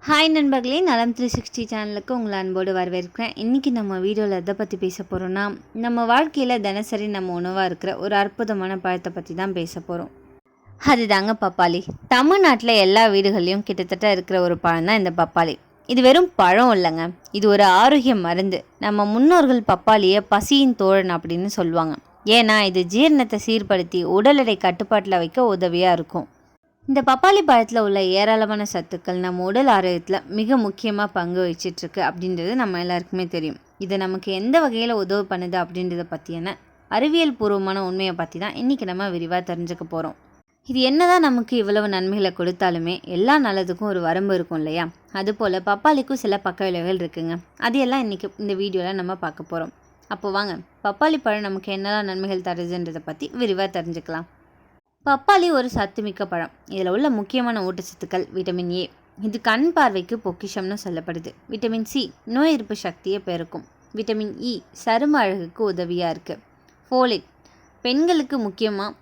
Hi நண்பர்களே, நலம் 360 சேனலுக்கு உங்களை அன்போடு வரவேற்கிறேன். இன்றைக்கி நம்ம வீடியோவில் எதை பற்றி பேச போகிறோன்னா, நம்ம வாழ்க்கையில் தினசரி நம்ம உணவாக இருக்கிற ஒரு அற்புதமான பழத்தை பற்றி தான் பேச போகிறோம். அதுதாங்க பப்பாளி. தமிழ்நாட்டில் எல்லா வீடுகள்லையும் கிட்டத்தட்ட இருக்கிற ஒரு பழம் தான் இந்த பப்பாளி. இது வெறும் பழம் இல்லைங்க, இது ஒரு ஆரோக்கிய மருந்து. நம்ம முன்னோர்கள் பப்பாளியை பசியின் தோழன் அப்படின்னு சொல்லுவாங்க. ஏன்னா இது ஜீரணத்தை சீர்படுத்தி உடல் எடை கட்டுப்பாட்டில் வைக்க உதவியாக இருக்கும். இந்த பப்பாளி பழத்தில் உள்ள ஏராளமான சத்துக்கள் நம்ம உடல் ஆரோக்கியத்தில் மிக முக்கியமாக பங்கு வச்சிட்ருக்கு அப்படின்றது நம்ம எல்லாருக்குமே தெரியும். இது நமக்கு எந்த வகையில் உதவி பண்ணுது அப்படின்றத பற்றியான அறிவியல் பூர்வமான உண்மையை பற்றி தான் இன்றைக்கி நம்ம விரிவாக தெரிஞ்சுக்க போகிறோம். இது என்னதான் நமக்கு இவ்வளவு நன்மைகளை கொடுத்தாலுமே எல்லா நல்லதுக்கும் ஒரு வரம்பு இருக்கும் இல்லையா? அதுபோல் பப்பாளிக்கும் சில பக்க விளைவுகள் இருக்குங்க. அதையெல்லாம் இன்றைக்கி இந்த வீடியோவில் நம்ம பார்க்க போகிறோம். அப்போ வாங்க பப்பாளி பழம் நமக்கு என்னெல்லாம் நன்மைகள் தருதுன்றதை பற்றி விரிவாக தெரிஞ்சுக்கலாம். பப்பாளி ஒரு சத்துமிக்க பழம். இதில் உள்ள முக்கியமான ஊட்டச்சத்துக்கள் விட்டமின் ஏ, இது கண் பார்வைக்கு பொக்கிஷம்னு சொல்லப்படுது. விட்டமின் சி நோய் எதிர்ப்பு சக்தியை பெருக்கும். விட்டமின் இ சரும அழகுக்கு உதவியாக இருக்குது. ஃபோலேட் பெண்களுக்கு முக்கியமாக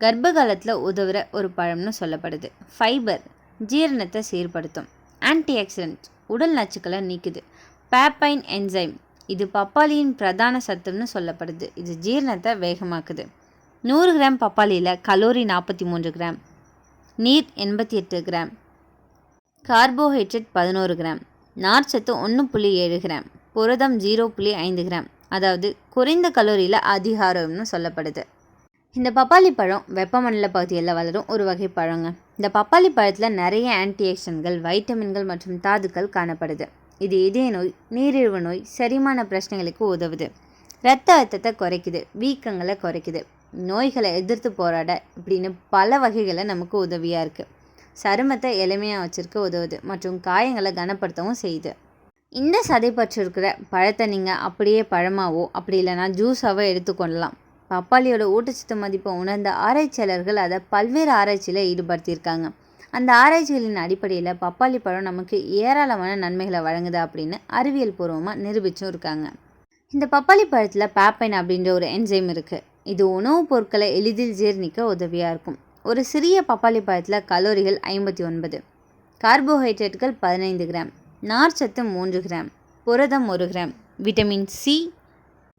கர்ப்ப காலத்தில் உதவுற ஒரு பழம்னு சொல்லப்படுது. ஃபைபர் ஜீரணத்தை சீர்படுத்தும். ஆன்டி ஆக்சிடென்ட் உடல் நச்சுக்களை நீக்குது. பேப்பைன் என்சைம் இது பப்பாளியின் பிரதான சத்துன்னு சொல்லப்படுது. இது ஜீரணத்தை வேகமாக்குது. 100 கிராம் பப்பாளியில் கலோரி 43 கிராம், நீர் 88 கிராம், கார்போஹைட்ரேட் 11 கிராம், நார்ச்சத்து 1.7 கிராம், புரதம் 0.5 கிராம். அதாவது குறைந்த கலோரியில் அதிக ஆரோக்கியம்னு சொல்லப்படுது. இந்த பப்பாளி பழம் வெப்பமண்டல பகுதியில் வளரும் ஒரு வகை பழங்க. இந்த பப்பாளி பழத்தில் நிறைய ஆன்டி ஆக்சிடென்ட்கள், வைட்டமின்கள் மற்றும் தாதுக்கள் காணப்படுது. இது இதய நோய், நீரிழிவு நோய், செரிமான பிரச்சனைகளுக்கு உதவுது. இரத்த அழுத்தத்தை குறைக்குது, வீக்கங்களை குறைக்குது, நோய்களை எதிர்த்து போராட இப்படின்னு பல வகைகளை நமக்கு உதவியாக இருக்குது. சருமத்தை எளிமையாக வச்சுருக்க உதவுது மற்றும் காயங்களை கனப்படுத்தவும் செய்யுது. இந்த சதைப்பற்று இருக்கிற பழத்தை நீங்கள் அப்படியே பழமாவோ அப்படி இல்லைனா ஜூஸாவோ எடுத்துக்கொள்ளலாம். பப்பாளியோட ஊட்டச்சத்து மதிப்பை உணர்ந்த ஆராய்ச்சியாளர்கள் அதை பல்வேறு ஆராய்ச்சியில் ஈடுபடுத்தியிருக்காங்க. அந்த ஆராய்ச்சிகளின் அடிப்படையில் பப்பாளி பழம் நமக்கு ஏராளமான நன்மைகளை வழங்குது அப்படின்னு அறிவியல் பூர்வமாக நிரூபிச்சும் இருக்காங்க. இந்த பப்பாளி பழத்தில் பேப்பைன் அப்படின்ற ஒரு என்சைம் இருக்குது. இது உணவுப் பொருட்களை எளிதில் ஜீரணிக்க உதவியாக இருக்கும். ஒரு சிறிய பப்பாளி பழத்தில் கலோரிகள் 59, கார்போஹைட்ரேட்டுகள் 15 கிராம், நார்ச்சத்து 3 கிராம், புரதம் 1 gram, vitamin C,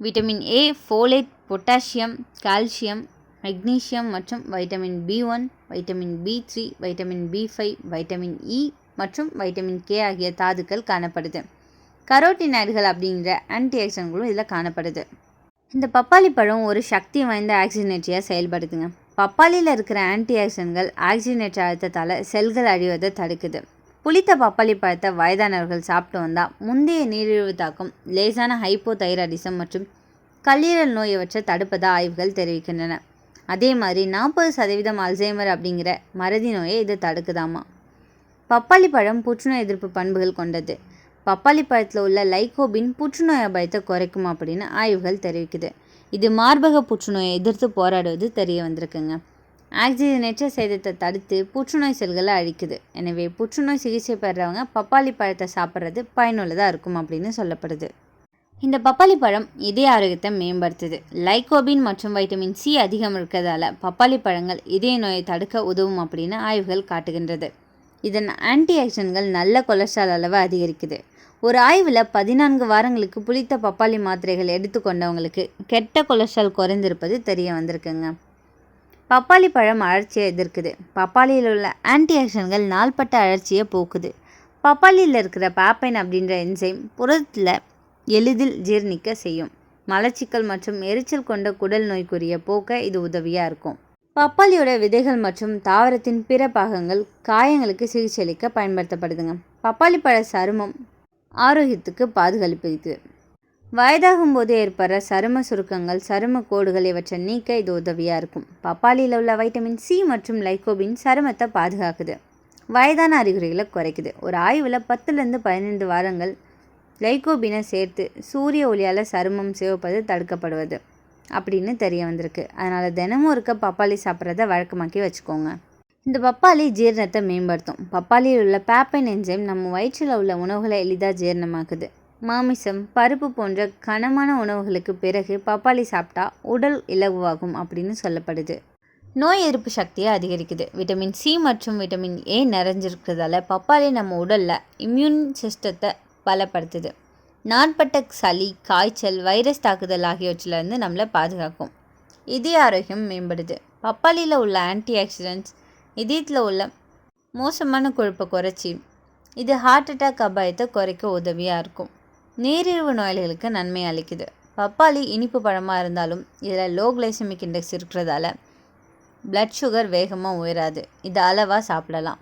vitamin A, folate, potassium, calcium, magnesium மற்றும் vitamin B1, vitamin B3, vitamin B5, vitamin E மற்றும் வைட்டமின் கே ஆகிய தாதுக்கள் காணப்படுது. கரோட்டினாய்டுகள் அப்படிங்கிற ஆன்டி ஆக்சிடென்ட்களும் இதில் காணப்படுது. இந்த பப்பாளி பழம் ஒரு சக்தி வாய்ந்த ஆக்சிஜனேற்றியாக செயல்படுதுங்க. பப்பாளியில் இருக்கிற ஆன்டி ஆக்சிடென்ட்கள் ஆக்சிஜனேற்ற அழுத்தத்தால் செல்கள் அழிவதை தடுக்குது. புளித்த பப்பாளி பழத்தை வயதானவர்கள் சாப்பிட்டு வந்தால் முந்தைய நீரிழிவு தாக்கம், லேசான ஹைப்போதைராய்டிசம் மற்றும் கல்லீரல் நோயவற்றை தடுப்பதாக ஆய்வுகள் தெரிவிக்கின்றன. அதே மாதிரி 40% அல்சைமர் அப்படிங்கிற மறதி நோயை இது தடுக்குதாமா. பப்பாளி பழம் புற்றுநோய் எதிர்ப்பு பண்புகள் கொண்டது. பப்பாளி பழத்தில் உள்ள லைகோபின் புற்றுநோய் அபாயத்தை குறைக்கும் அப்படின்னு ஆய்வுகள் தெரிவிக்குது. இது மார்பக புற்றுநோயை எதிர்த்து போராடுவது தெரிய வந்திருக்குங்க. ஆக்சிஜனேற்ற சேதத்தை தடுத்து புற்றுநோய் செல்களை அழிக்குது. எனவே புற்றுநோய் சிகிச்சை பெறவங்க பப்பாளி பழத்தை சாப்பிட்றது பயனுள்ளதாக இருக்கும் அப்படின்னு சொல்லப்படுது. இந்த பப்பாளி பழம் இதய ஆரோக்கியத்தை மேம்படுத்துது. லைகோபின் மற்றும் வைட்டமின் சி அதிகம் இருக்கிறதால பப்பாளி பழங்கள் இதய நோயை தடுக்க உதவும் அப்படின்னு ஆய்வுகள் காட்டுகின்றது. இதன் ஆன்டி ஆக்சிடென்ட்கள் நல்ல கொலஸ்ட்ரால் அளவை அதிகரிக்குது. ஒரு ஆய்வில் 14 வாரங்களுக்கு புளித்த பப்பாளி மாத்திரைகள் எடுத்துக்கொண்டவங்களுக்கு கெட்ட கொலஸ்ட்ரால் குறைந்திருப்பது தெரிய வந்திருக்குங்க. பப்பாளி பழம் அழற்சியை எதிர்க்குது. பப்பாளியில் உள்ள ஆன்டி ஆக்சிடென்ட்கள் நாள்பட்ட அழற்சியை போக்குது. பப்பாளியில் இருக்கிற பேப்பைன் அப்படின்ற என்சைம் புரதத்தில் எளிதில் ஜீரணிக்க செய்யும். மலச்சிக்கல் மற்றும் எரிச்சல் கொண்ட குடல் நோய்க்குரிய போக்க இது உதவியாக இருக்கும். பப்பாளியோட விதைகள் மற்றும் தாவரத்தின் பிற பாகங்கள் காயங்களுக்கு சிகிச்சை அளிக்க பயன்படுத்தப்படுதுங்க. பப்பாளி பழ சருமம் ஆரோக்கியத்துக்கு பாதுகாப்பு. வயதாகும் போது ஏற்படுற சரும சுருக்கங்கள், சரும கோடுகள் இவற்றை நீக்க இது உதவியாக இருக்கும். பப்பாளியில் உள்ள வைட்டமின் சி மற்றும் லைகோபின் சருமத்தை பாதுகாக்குது. வயதான அறிகுறிகளை குறைக்குது. ஒரு ஆய்வில் 10லேருந்து 15 வாரங்கள் லைகோபினை சேர்த்து சூரிய ஒளியால் சருமம் சிவப்பது தடுக்கப்படுவது அப்படின்னு தெரிய வந்திருக்கு. அதனால் தினமும் இருக்க பப்பாளி சாப்பிட்றத வழக்கமாக்கி வச்சுக்கோங்க. இந்த பப்பாளி ஜீரணத்தை மேம்படுத்தும். பப்பாளியில் உள்ள பேப்பைன் என்சைம் நம்ம வயிற்றில் உள்ள உணவுகளை எளிதாக ஜீரணமாக்குது. மாமிசம், பருப்பு போன்ற கனமான உணவுகளுக்கு பிறகு பப்பாளி சாப்பிட்டா உடல் இலகுவாகும் அப்படின்னு சொல்லப்படுது. நோய் எதிர்ப்பு சக்தியை அதிகரிக்குது. விட்டமின் சி மற்றும் விட்டமின் ஏ நிறைஞ்சிருக்கிறதால பப்பாளி நம்ம உடலில் இம்யூன் சிஸ்டத்தை பலப்படுத்துது. நாட்பட்ட சளி, காய்ச்சல், வைரஸ் தாக்குதல் ஆகியவற்றிலிருந்து நம்மளை பாதுகாக்கும். இதய ஆரோக்கியம் மேம்படுது. பப்பாளியில் உள்ள ஆன்டி ஆக்சிடென்ட்ஸ் இதயத்தில் உள்ள மோசமான கொழுப்பை குறைச்சி இது ஹார்ட் அட்டாக் அபாயத்தை குறைக்க உதவியாக இருக்கும். நீரிழிவு நோயாளிகளுக்கு நன்மை அளிக்குது. பப்பாளி இனிப்பு பழமாக இருந்தாலும் இதில் லோ கிளைசமிக் இண்டெக்ஸ் இருக்கிறதால பிளட் சுகர் வேகமாக உயராது. இதை அளவாக சாப்பிடலாம்.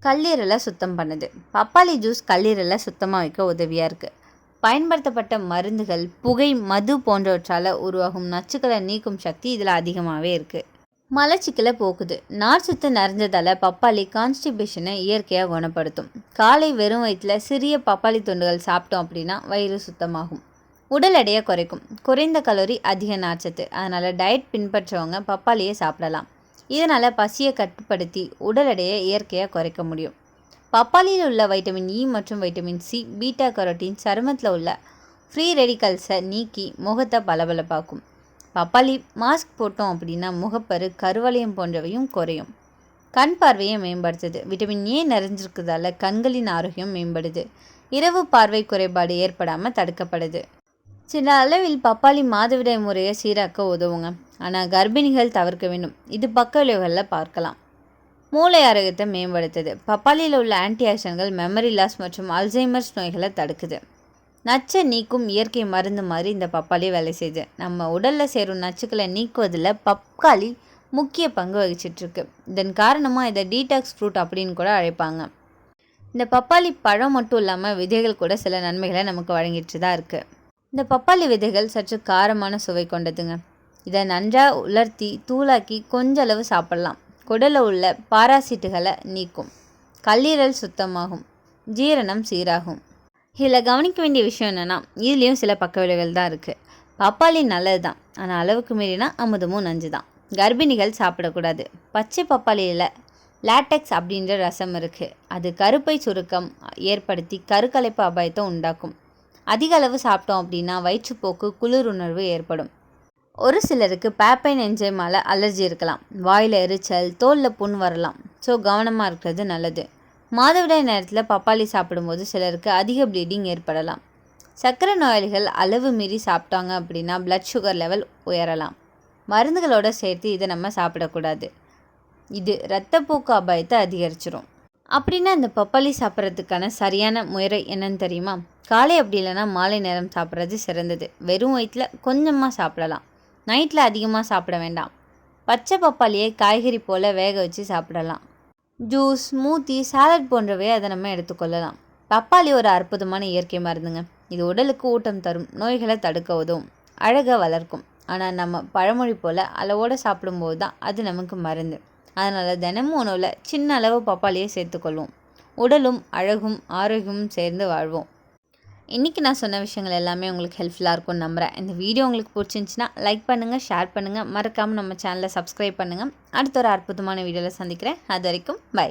கல்லீரலை சுத்தம் பண்ணுது. பப்பாளி ஜூஸ் கல்லீரலை சுத்தமாக வைக்க உதவியாக இருக்குது. பயன்படுத்தப்பட்ட மருந்துகள், புகை, மது போன்றவற்றால் உருவாகும் நச்சுக்களை நீக்கும் சக்தி இதில் அதிகமாகவே இருக்குது. மலச்சிக்கலை போக்குது. நார்ச்சத்து நிறைஞ்சதால் பப்பாளி கான்ஸ்டிபேஷனை இயற்கையாக குணப்படுத்தும். காலை வெறும் வயிற்றில் சிறிய பப்பாளி துண்டுகள் சாப்பிட்டோம் அப்படின்னா வயிறு சுத்தமாகும். உடல் எடையை குறைக்கும். குறைந்த கலோரி, அதிக நார்ச்சத்து. அதனால் டயட் பின்பற்றவங்க பப்பாளியை சாப்பிடலாம். இதனால் பசியை கட்டுப்படுத்தி உடல் எடையை இயற்கையாக குறைக்க முடியும். பப்பாளியில் உள்ள வைட்டமின் இ மற்றும் வைட்டமின் சி, பீட்டா கரோட்டின் சருமத்தில் உள்ள ஃப்ரீ ரெடிக்கல்ஸை நீக்கி முகத்தை பளபளப்பாக்கும். பப்பாளி மாஸ்க் போட்டோம் அப்படின்னா முகப்பரு, கருவளையம் போன்றவையும் குறையும். கண் பார்வையை மேம்படுத்துது. விட்டமின் ஏ நிறைஞ்சிருக்கிறதால கண்களின் ஆரோக்கியம் மேம்படுது. இரவு பார்வை குறைபாடு ஏற்படாமல் தடுக்கப்படுது. சில அளவில் பப்பாளி மாதவிடாய் முறையை சீராக்க உதவுங்க. ஆனால் கர்ப்பிணிகள் தவிர்க்க வேண்டும். இது பக்க விளைவுகளில் பார்க்கலாம். மூளை ஆரோக்கியத்தை மேம்படுத்துது. பப்பாளியில் உள்ள ஆன்டி ஆக்சிடென்ட்கள் மெமரி லாஸ் மற்றும் அல்சைமர்ஸ் நோய்களை தடுக்குது. நச்சை நீக்கும் இயற்கை மருந்து மாதிரி இந்த பப்பாளி வேலை செய்யுது. நம்ம உடலில் சேரும் நச்சுக்களை நீக்குவதில் பப்பாளி முக்கிய பங்கு வகிச்சிட்ருக்கு. இதன் காரணமாக இதை டீடாக்ஸ் ஃப்ரூட் அப்படின்னு கூட அழைப்பாங்க. இந்த பப்பாளி பழம் மட்டும் இல்லாமல் விதைகள் கூட சில நன்மைகளை நமக்கு வழங்கிட்டு தான் இருக்குது. இந்த பப்பாளி விதைகள் சற்று காரமான சுவை கொண்டதுங்க. இதை நன்றாக உலர்த்தி தூளாக்கி கொஞ்ச அளவு சாப்பிடலாம். குடலில் உள்ள பாராசிட்டுகளை நீக்கும். கல்லீரல் சுத்தமாகும். ஜீரணம் சீராகும். இதில் கவனிக்க வேண்டிய விஷயம் என்னென்னா, இதுலேயும் சில பக்க விளைவுகள் தான் இருக்குது. பப்பாளி நல்லது தான், ஆனால் அளவுக்கு மீறினா அமுதமும் நஞ்சு தான். கர்ப்பிணிகள் சாப்பிடக்கூடாது. பச்சை பப்பாளியில் லேட்டெக்ஸ் அப்படின்ற ரசம் இருக்குது. அது கருப்பை சுருக்கம் ஏற்படுத்தி கருக்கலைப்பு அபாயத்தை உண்டாக்கும். அதிக அளவு சாப்பிட்டோம் அப்படின்னா வயிற்றுப்போக்கு, குளிர் உணர்வு ஏற்படும். ஒரு சிலருக்கு பேப்பைன் என்ஜைமால் அலர்ஜி இருக்கலாம். வாயில் எரிச்சல், தோலில் புண் வரலாம். ஸோ கவனமாக இருக்கிறது நல்லது. மாதவிடாய் நேரத்தில் பப்பாளி சாப்பிடும்போது சிலருக்கு அதிக ப்ளீடிங் ஏற்படலாம். சர்க்கரை நோயாளிகள் அளவு மீறி சாப்பிட்டாங்க அப்படின்னா பிளட் சுகர் லெவல் உயரலாம். மருந்துகளோடு சேர்த்து இதை நம்ம சாப்பிடக்கூடாது. இது இரத்தப்போக்கு அபாயத்தை அதிகரிச்சிடும். அப்படின்னா இந்த பப்பாளி சாப்பிட்றதுக்கான சரியான முறை என்னன்னு தெரியுமா? காலை அப்படி இல்லைன்னா மாலை நேரம் சாப்பிட்றது சிறந்தது. வெறும் வயிற்றில் கொஞ்சமாக சாப்பிடலாம். நைட்டில் அதிகமாக சாப்பிட வேண்டாம். பச்சை பப்பாளியை காய்கறி போல் வேக வச்சு சாப்பிடலாம். ஜூஸ், ஸ்மூத்தி, சாலட் போன்றவை அதை நம்ம எடுத்துக்கொள்ளலாம். பப்பாளி ஒரு அற்புதமான இயற்கை மருந்துங்க. இது உடலுக்கு ஊட்டம் தரும், நோய்களை தடுக்க உதவும், அழகை வளர்க்கும். ஆனால் நம்ம பழமொழி போல் அளவோடு சாப்பிடும்போது தான் அது நமக்கு மருந்து. அதனால் தினமும் உணவில் சின்ன அளவு பப்பாளியை சேர்த்துக்கொள்வோம். உடலும் அழகும் ஆரோக்கியமும் சேர்ந்து வாழ்வோம். இன்றைக்கி நான் சொன்ன விஷயங்கள் எல்லாமே உங்களுக்கு ஹெல்ப்ஃபுல்லாக இருக்கும்னு நம்புகிறேன். இந்த வீடியோ உங்களுக்கு பிடிச்சிருந்துச்சின்னா லைக் பண்ணுங்கள், ஷேர் பண்ணுங்கள், மறக்காமல் நம்ம சேனலை சப்ஸ்கிரைப் பண்ணுங்கள். அடுத்த ஒரு அற்புதமான வீடியோவில் சந்திக்கிறேன். அது வரைக்கும் பை.